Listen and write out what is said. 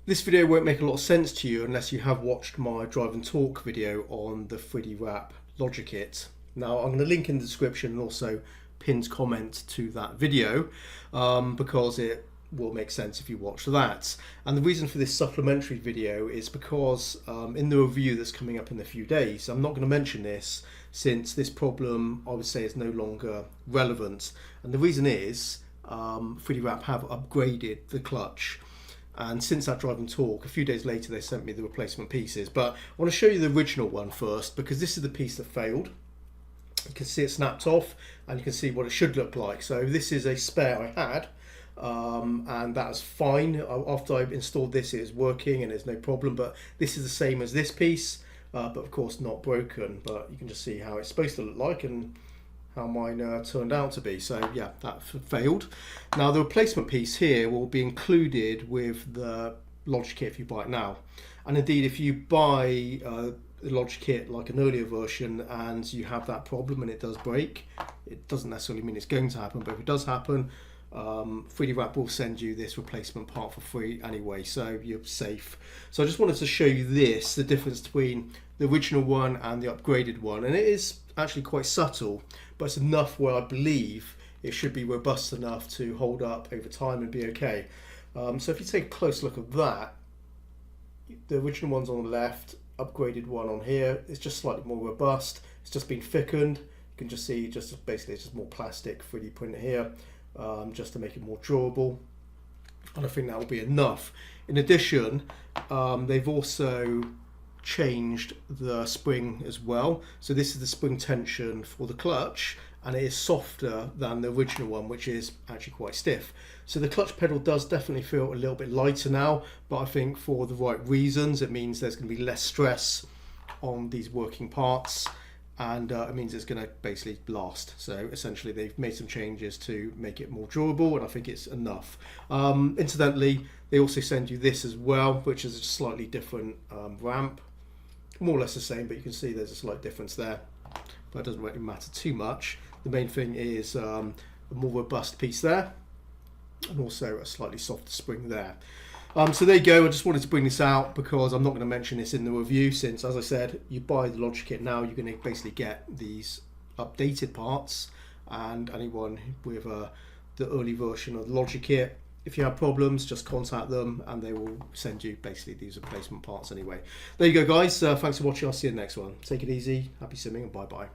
This video won't make a lot of sense to you unless you have watched my Drive and Talk video on the 3D wrap LogiKIT. Now I'm going to link in the description and also pinned comment to that video because it will make sense if you watch that. And the reason for this supplementary video is because in the review that's coming up in a few days, I'm not going to mention this since this problem I would say is no longer relevant. And the reason is 3D wrap have upgraded the clutch. And since that Drive and Talk, a few days later they sent me the replacement pieces. But I want to show you the original one first because this is the piece that failed. You can see it snapped off and you can see what it should look like. So this is a spare I had and that's fine. After I installed this, it is working and there's no problem. But this is the same as this piece, but of course not broken. But you can just see how it's supposed to look like and how mine turned out to be. So yeah, that failed. Now the replacement piece here will be included with the LogiKIT if you buy it now. And indeed, if you buy the LogiKIT like an earlier version and you have that problem and it does break, it doesn't necessarily mean it's going to happen, but if it does happen, 3D wrap will send you this replacement part for free anyway, so you're safe. So I just wanted to show you this, the difference between the original one and the upgraded one, and it is actually quite subtle, but it's enough where I believe it should be robust enough to hold up over time and be okay. So if you take a close look at that, the original one's on the left, upgraded one on here, it's just slightly more robust, it's just been thickened. You can just see basically it's just more plastic 3D printer here, just to make it more durable, and I think that will be enough. In addition, they've also changed the spring as well, so this is the spring tension for the clutch and it is softer than the original one, which is actually quite stiff. So the clutch pedal does definitely feel a little bit lighter now, but I think for the right reasons. It means there's going to be less stress on these working parts, and it means it's going to basically last. So essentially they've made some changes to make it more durable, and I think it's enough. Incidentally, they also send you this as well, which is a slightly different ramp, more or less the same, but you can see there's a slight difference there, but it doesn't really matter too much. The main thing is a more robust piece there and also a slightly softer spring there. So there you go. I just wanted to bring this out because I'm not going to mention this in the review, since, as I said, you buy the LogiKIT now, you're going to basically get these updated parts, and anyone with the early version of the LogiKIT, if you have problems, just contact them and they will send you basically these replacement parts anyway. There you go, guys. Thanks for watching. I'll see you in the next one. Take it easy. Happy simming and bye-bye.